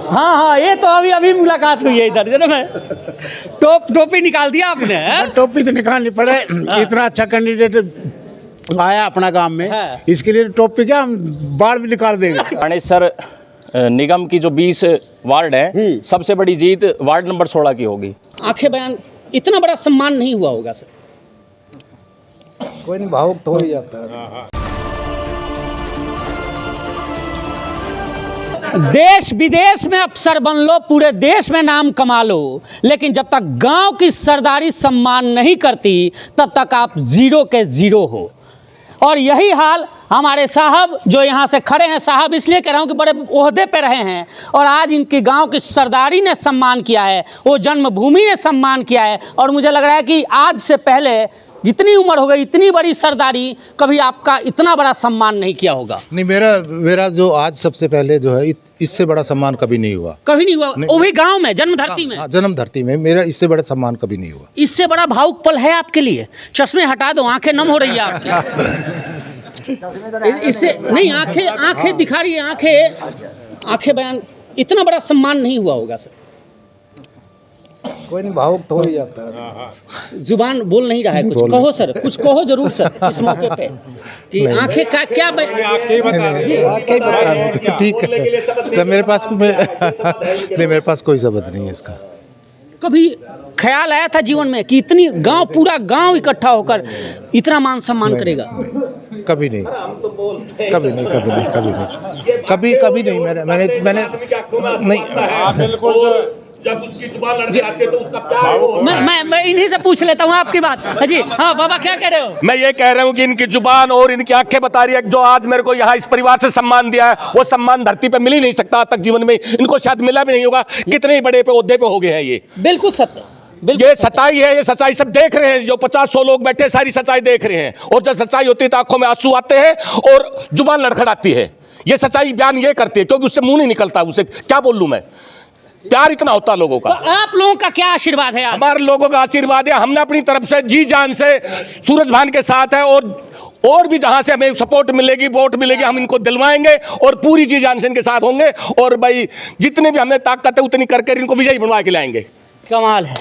हाँ हाँ, ये तो अभी अभी मुलाकात हुई है इधर, जरा मैं टोपी निकाल दिया आपने, है? टोपी तो निकालनी पड़े, इतना अच्छा कैंडिडेट आया अपना गांव में, हाँ। इसके लिए टोपी क्या हम बाल भी निकाल देंगे। गणेशसर निगम की जो 20 वार्ड है, सबसे बड़ी जीत वार्ड नंबर 16 की होगी। आंखें बयान, इतना बड़ा सम्मान नहीं हुआ होगा सर। कोई नहीं, भावुक तो हो ही जाता है। देश विदेश में अफसर बन लो, पूरे देश में नाम कमा लो, लेकिन जब तक गांव की सरदारी सम्मान नहीं करती तब तक आप जीरो के जीरो हो। और यही हाल हमारे साहब जो यहाँ से खड़े हैं, साहब इसलिए कह रहा हूँ कि बड़े ओहदे पे रहे हैं और आज इनकी गांव की सरदारी ने सम्मान किया है, वो जन्मभूमि ने सम्मान किया है। और मुझे लग रहा है कि आज से पहले जितनी उम्र हो गई, इतनी बड़ी सरदारी, कभी आपका इतना बड़ा सम्मान नहीं किया होगा। नहीं, मेरा जो आज सबसे पहले जो है, इससे बड़ा सम्मान कभी नहीं हुआ, कभी नहीं हुआ, वो भी गांव में, जन्म धरती में। जन्म धरती में मेरा इससे बड़ा सम्मान कभी नहीं हुआ। इससे बड़ा भावुक पल है आपके लिए? चश्मे हटा दो, आंखें नम हो रही है आपकी। इससे नहीं, आंखें दिखा रही है, आंखें बयान, इतना बड़ा सम्मान नहीं हुआ होगा सर। कोई नहीं, भावुक तो हो ही जाता है। जुबान बोल नहीं रहा है, कुछ कहो सर, कुछ कहो जरूर सर इस मौके पे कि आंखें का क्या ठीक है, तो मेरे पास नहीं, मेरे पास कोई शब्द नहीं है इसका। कभी ख्याल आया था जीवन में कि इतनी गांव, पूरा गांव इकट्ठा होकर इतना मान सम्मान करेगा? कभी नहीं, कभी नहीं, कभी नहीं, कभी नहीं, कभी नहीं। मैंने नहीं, जब उसकी जुबान लड़खड़ाती है तो उसका प्यार वो मैं इन्हीं से पूछ लेता हूँ आपकी बात। जी हाँ बाबा, क्या कह रहे हो? मैं ये कह रहा हूँ कि इनकी जुबान और इनकी आंखें बता रही है जो आज मेरे को यहाँ इस परिवार से सम्मान दिया है, वो सम्मान धरती पे मिल ही नहीं सकता आज तक जीवन में, इनको शायद मिला भी नहीं होगा। कितने ही बड़े पे ओहदे पे हो गए हैं ये। बिल्कुल सत्य, ये सच्चाई है, ये सच्चाई सब देख रहे हैं, जो 50-100 लोग बैठे सारी सच्चाई देख रहे हैं। और जब सच्चाई होती है तो आंखों में आंसू आते हैं और जुबान लड़खड़ाती है। ये सच्चाई बयान ये करती है, क्योंकि उससे मुंह नहीं निकलता, उसे क्या बोल लूं मैं, प्यार इतना होता लोगों का। तो आप लोगों का क्या आशीर्वाद है? हमारे लोगों का आशीर्वाद है, हमने अपनी तरफ से जी जान से सूरज भान के साथ है, और भी जहां से हमें सपोर्ट मिलेगी, वोट मिलेगी, हम इनको दिलवाएंगे और पूरी जी जान से इनके साथ होंगे। और भाई जितनी भी हमें ताकत है उतनी करके इनको विजयी बनवा के लाएंगे। कमाल है,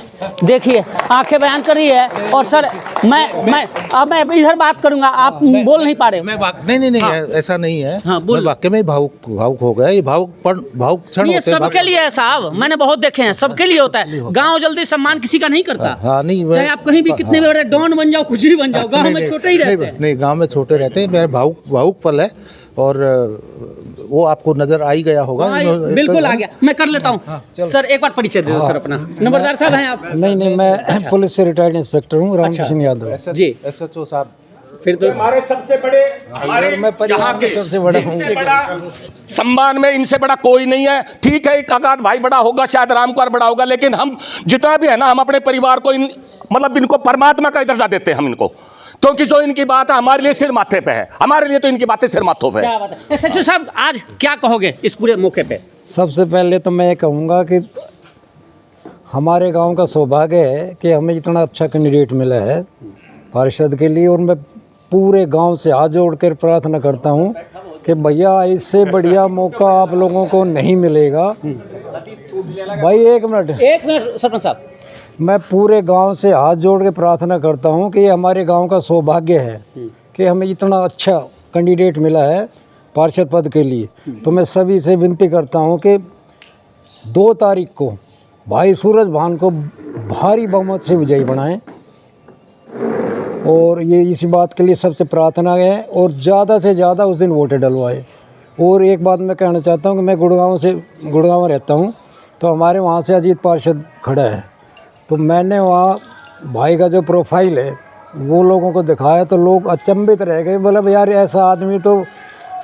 देखिए आंखें बयान कर रही है। और सर मैं इधर बात करूंगा, आप बोल नहीं पा रहे। नहीं, हाँ, मैं ऐसा नहीं है। हाँ, मैं वाकई में भावुक हो गया। ये भावुक क्षण ये होते हैं। सबके लिए है साहब, मैंने बहुत देखे हैं, सबके लिए होता है। गांव जल्दी सम्मान किसी का नहीं करता। हाँ, नहीं, चाहे आप कहीं भी कितने बड़े डॉन बन जाओ, कुछ भी बन जाओ, गांव में छोटे ही रहते हैं। नहीं, गांव में छोटे रहते हैं। मेरा भावुक पल है और वो आपको नजर आ ही गया होगा। बिल्कुल आ गया, मैं कर लेता हूँ। सर एक बार परिचय दे दो सर अपना। नंबरदार साहब हैं आप? नहीं, मैं पुलिस से रिटायर्ड इंस्पेक्टर हूँ, रामकिशन यादव जी। SHO साहब, फिर तो हमारे सबसे बड़े, हमारे यहाँ के सबसे बड़ा सबसे बड़ा सम्मान में इनसे बड़ा कोई नहीं है। ठीक है, एक आगाध भाई बड़ा होगा, शायद रामकुमार बड़ा होगा, लेकिन हम जितना भी है ना, हम अपने परिवार को मतलब इनको परमात्मा का दर्जा देते हैं हम इनको, क्योंकि जो इनकी बात है हमारे लिए सिर माथे पे है, हमारे लिए तो इनकी बातें सिर माथों पे है। क्या बात है। SHO साहब आज क्या कहोगे इस पूरे मौके पे? सबसे पहले तो मैं ये कहूँगा कि हमारे गांव का सौभाग्य है कि हमें इतना अच्छा कैंडिडेट मिला है पार्षद के लिए। और मैं पूरे गांव से हाथ जोड़कर प्रार्थना करता हूं कि भैया इससे बढ़िया मौका आप लोगों को नहीं मिलेगा। भाई एक मिनट सरपंच साहब, मैं पूरे गांव से हाथ जोड़ के प्रार्थना करता हूं कि हमारे गांव का सौभाग्य है कि हमें इतना अच्छा कैंडिडेट मिला है पार्षद पद के लिए। तो मैं सभी से विनती करता हूं कि 2 तारीख को भाई सूरज भान को भारी बहुमत से विजयी बनाएं। और ये इसी बात के लिए सबसे प्रार्थना है और ज़्यादा से ज़्यादा उस दिन वोटें डलवाए। और एक बात मैं कहना चाहता हूँ कि मैं गुड़गांव रहता हूँ, तो हमारे वहाँ से अजीत पार्षद खड़ा है, तो मैंने वहाँ भाई का जो प्रोफाइल है वो लोगों को दिखाया, तो लोग अचंभित रह गए, बोला यार ऐसा आदमी तो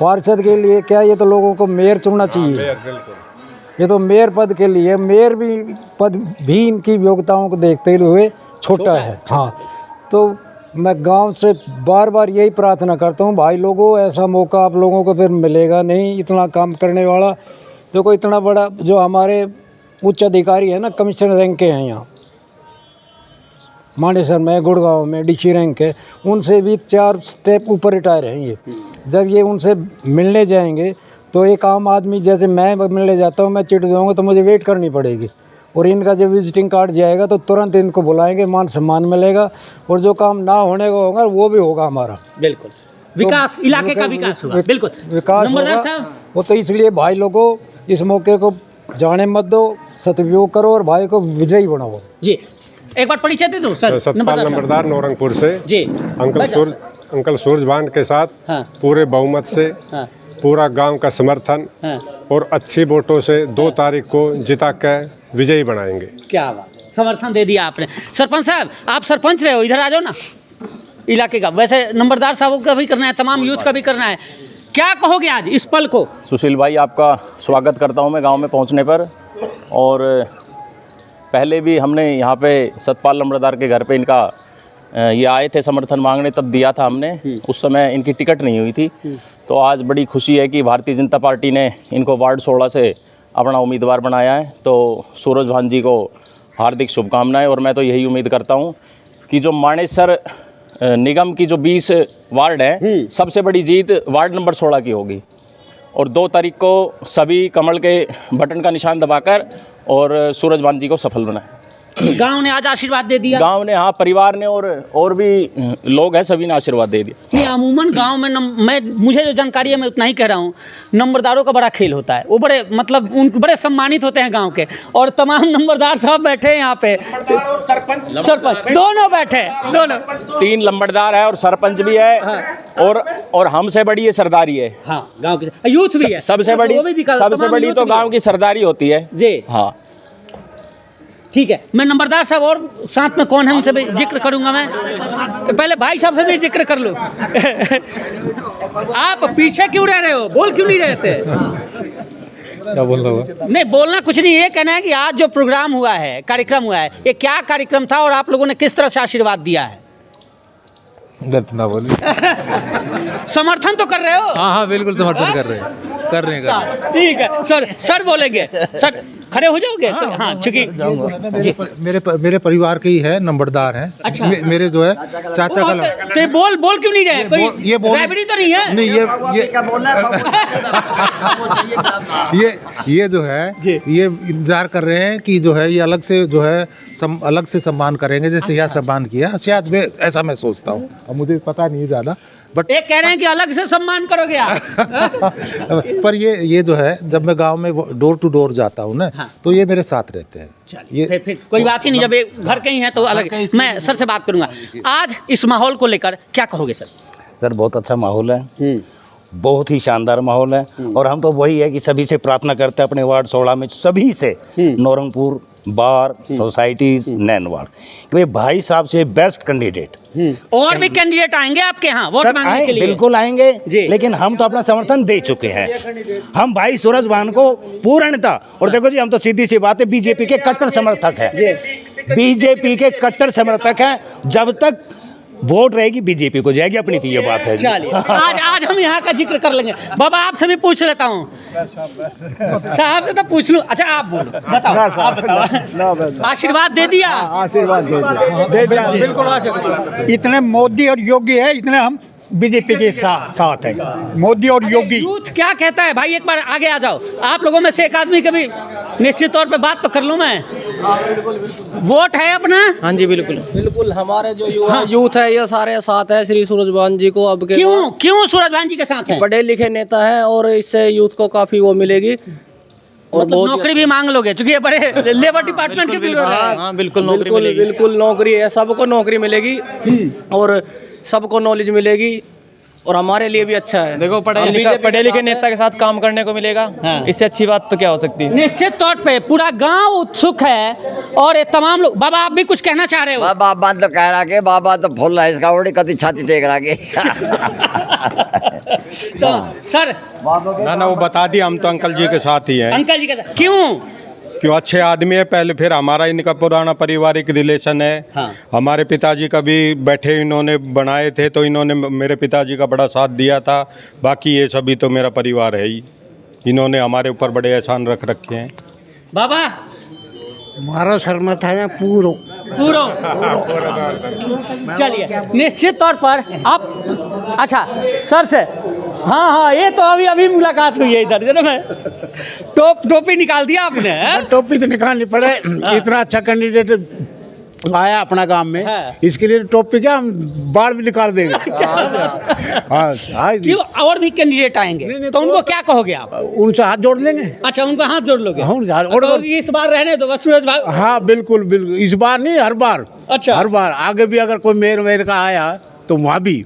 पार्षद के लिए क्या, ये तो लोगों को मेयर चुनना चाहिए। ये तो मेयर पद के लिए, मेयर भी पद भी इनकी योग्यताओं को देखते हुए छोटा है। हाँ, तो मैं गांव से बार बार यही प्रार्थना करता हूं, भाई लोगों ऐसा मौका आप लोगों को फिर मिलेगा नहीं, इतना काम करने वाला। देखो इतना बड़ा जो हमारे उच्च अधिकारी है ना, कमिश्नर रैंक के हैं यहाँ मानेसर में, गुड़गांव में DC रैंक है, उनसे भी 4 स्टेप ऊपर रिटायर हैं ये। जब ये उनसे मिलने जाएंगे तो एक आम आदमी जैसे मैं मिलने जाता हूँ, मैं चिट जाऊँगा तो मुझे वेट करनी पड़ेगी। और इनका जब विजिटिंग कार्ड जाएगा तो तुरंत इनको बुलाएंगे, मान सम्मान मिलेगा, और जो काम ना होने को होगा वो भी होगा हमारा। बिल्कुल, विकास, इलाके का विकास होगा, बिल्कुल विकास नंबरदार होगा। साहब, वो तो इसलिए भाई लोगों इस मौके को जाने मत दो, सदुपयोग करो और भाई को विजयी बनाओ। जी एक बार परिचय दे दो सर। सतपाल नंबरदार नौरंगपुर से। जी अंकल सूरजभान के साथ हाँ पूरे बहुमत से हाँ पूरा गांव का समर्थन हाँ, और अच्छी वोटों से 2 तारीख को जिता के विजयी बनाएंगे। क्या बात, समर्थन दे दिया आपने। सरपंच साहब, आप सरपंच रहे हो, इधर आ जाओ ना इलाके का। वैसे नंबरदार साहब का भी करना है, तमाम यूथ का भी करना है, क्या कहोगे आज इस पल को? सुशील भाई, आपका स्वागत करता हूं मैं गांव में पहुंचने पर। और पहले भी हमने यहाँ पे सतपाल नंबरदार के घर पे इनका ये आए थे समर्थन मांगने, तब दिया था हमने। उस समय इनकी टिकट नहीं हुई थी। तो आज बड़ी खुशी है कि भारतीय जनता पार्टी ने इनको वार्ड 16 से अपना उम्मीदवार बनाया है। तो सूरजभान जी को हार्दिक शुभकामनाएं। और मैं तो यही उम्मीद करता हूं कि जो मानेसर निगम की जो 20 वार्ड हैं, सबसे बड़ी जीत वार्ड नंबर 16 की होगी। और 2 तारीख को सभी कमल के बटन का निशान दबाकर और सूरजभान जी को सफल बनाएं। गांव ने आज आशीर्वाद दे दिया। गांव ने, हाँ, परिवार ने और भी लोग हैं, सभी ने आशीर्वाद दे दिया। ये अमूमन गांव में मुझे जो जानकारी है मैं उतना ही कह रहा हूँ, नंबरदारों का बड़ा खेल होता है। वो बड़े मतलब उन बड़े सम्मानित होते हैं गांव के। और तमाम नंबरदार साहब बैठे हैं यहाँ पे, सरपंच दोनों बैठे, दोनों 3 लंबड़दार है और सरपंच भी है। हाँ। और हमसे बड़ी ये सरदारी है। हाँ, गांव की यूथ भी है। सबसे बड़ी तो गांव की सरदारी होती है जी। हाँ, ठीक है, मैं नंबरदार साहब और साथ में कौन है उनसे भी जिक्र करूंगा। मैं पहले भाई साहब से भी जिक्र कर लूं। आप पीछे क्यों रह रहे हो, बोल क्यों नहीं रहे थे? क्या बोल रहा हूँ? नहीं, बोलना कुछ नहीं, ये कहना है कि आज जो प्रोग्राम हुआ है, कार्यक्रम हुआ है, ये क्या कार्यक्रम था और आप लोगों ने किस तरह से आशीर्वाद दिया है? ना बोलिए। समर्थन तो कर रहे हो? हाँ बिल्कुल समर्थन कर रहे हैं। ठीक है सर बोलेंगे। सर खड़े हो जाओगे? हाँ, चूंकि मेरे परिवार के ही है, नंबरदार हैं। अच्छा। मेरे जो है चाचा का तो बोल क्यों नहीं रहे? कोई राइवरी तो नहीं है? नहीं, ये जो है ये इंतजार कर रहे हैं कि जो है ये अलग से जो है अलग से सम्मान करेंगे, जैसे यहाँ सम्मान किया। शायद मैं ऐसा मैं सोचता हूँ, अब मुझे पता नहीं ज़्यादा, बट एक कह रहे हैं कि अलग से सम्मान करोगे आप। पर ये जो है, जब मैं गांव में डोर टू डोर जाता हूँ ना, हाँ। तो ये मेरे साथ रहते हैं। ये फिर कोई बात ही नहीं, जब ये घर के ही हैं तो अलग। मैं सर से बात करूंगा आज इस माहौल को लेकर, क्या कहोगे सर? सर बहुत अच्छा माहौल है, बहुत ही शानदार माहौल है। और हम तो वही है कि सभी से प्रार्थना करते हैं, अपने वार्ड 16 में सभी से, नौरंगपुर बार सोसाइटीज नैन वार्ड, कि भाई साहब से बेस्ट कैंडिडेट। और भी कैंडिडेट आएंगे आपके यहाँ वोट मांगने के लिए? बिल्कुल आएंगे, लेकिन हम तो अपना समर्थन दे चुके हैं। हम भाई सूरजभान को पूर्णता, और देखो जी, हम तो सीधी सी बात है, बीजेपी के कट्टर समर्थक हैं। बीजेपी के कट्टर समर्थक हैं। जब तक वोट रहेगी बीजेपी को जाएगी, अपनी तो ये बात है। चलिए, आज हम यहाँ का जिक्र कर लेंगे। बाबा आपसे भी पूछ लेता हूँ, साहब से तो पूछ लूँ। अच्छा आप बोलो, बताओ, आप बताओ। आशीर्वाद दे दिया? आशीर्वाद दे दिया बिल्कुल। इतने मोदी और योगी है, इतने हम बीजेपी के साथ है। मोदी और योगी। यूथ क्या कहता है भाई? एक बार आगे आ जाओ। आप लोगों में से एक आदमी कभी निश्चित तौर पे बात तो कर लूं मैं। वोट है अपना? हाँ जी बिल्कुल हमारे जो यूथ है ये सारे साथ है श्री सूरजभान जी को। अब के क्यों सूरजभान जी के साथ है? पढ़े लिखे नेता है और इससे यूथ को काफी वो मिलेगी। और मतलब नौकरी भी मांग लोगे, क्योंकि ये बड़े लेबर डिपार्टमेंट के भी हाँ बिल्कुल नौकरी है, सबको नौकरी मिलेगी और सबको नॉलेज मिलेगी और हमारे लिए भी अच्छा है। देखो पढ़े लिखे नेता के साथ काम करने को मिलेगा। हाँ। इससे अच्छी बात तो क्या हो सकती है? निश्चित तौर पे पूरा गांव उत्सुक है और ये तमाम लोग। बाबा आप भी कुछ कहना चाह रहे हो? बाबा तो कह रहा के बाबा तो फुल है इसका, उड़ी कति छाती टेक रहा के। तो सर ना वो बता दिया, हम तो अंकल जी के साथ ही हैं। अंकल जी के साथ क्यों? अच्छे आदमी है पहले, फिर हमारा इनका पुराना पारिवारिक रिलेशन है। हाँ। हमारे पिताजी का भी बैठे इन्होंने बनाए थे, तो इन्होंने मेरे पिताजी का बड़ा साथ दिया था। बाकी ये सभी तो मेरा परिवार है ही, इन्होंने हमारे ऊपर बड़े एहसान रख रखे हैं। बाबा हमारा शर्मत है पूरो। चलिए, निश्चित तौर पर आप अच्छा सर से हाँ हाँ, ये तो अभी अभी मुलाकात हुई है इधर जरा मैं टोपी निकाल दिया आपने, हैं? टोपी तो निकालनी पड़े, इतना अच्छा कैंडिडेट आया अपना गांव में, हाँ। इसके लिए टोपी क्या हम बाढ़ भी निकाल देंगे। हाँ, क्यों और भी कैंडिडेट आएंगे तो उनको क्या कहोगे आप? उनसे हाथ जोड़ लेंगे। अच्छा, उनको हाथ जोड़ लोगे? और इस बार रहने दो बस सूरज भाई। हाँ बिल्कुल बिल्कुल, इस बार नहीं, हर बार। अच्छा, हर बार आगे भी अगर कोई मेयर का आया तो वहाँ भी।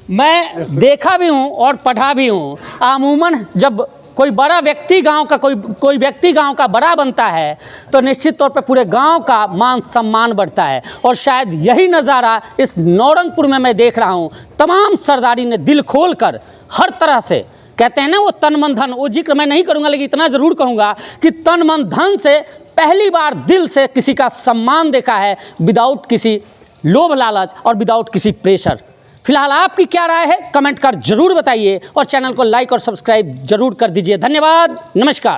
मैं देखा भी हूँ और पढ़ा भी हूँ, अमूमन जब कोई बड़ा व्यक्ति गांव का कोई व्यक्ति गांव का बड़ा बनता है तो निश्चित तौर पे पूरे गांव का मान सम्मान बढ़ता है। और शायद यही नज़ारा इस नौरंगपुर में मैं देख रहा हूँ। तमाम सरदारी ने दिल खोल कर हर तरह से, कहते हैं ना वो तन मन धन, वो जिक्र मैं नहीं करूँगा लेकिन इतना ज़रूर कहूँगा कि तन मन धन से पहली बार दिल से किसी का सम्मान देखा है, विदाउट किसी लोभ लालच और विदाउट किसी प्रेशर। फिलहाल आपकी क्या राय है कमेंट कर जरूर बताइए और चैनल को लाइक और सब्सक्राइब जरूर कर दीजिए। धन्यवाद, नमस्कार।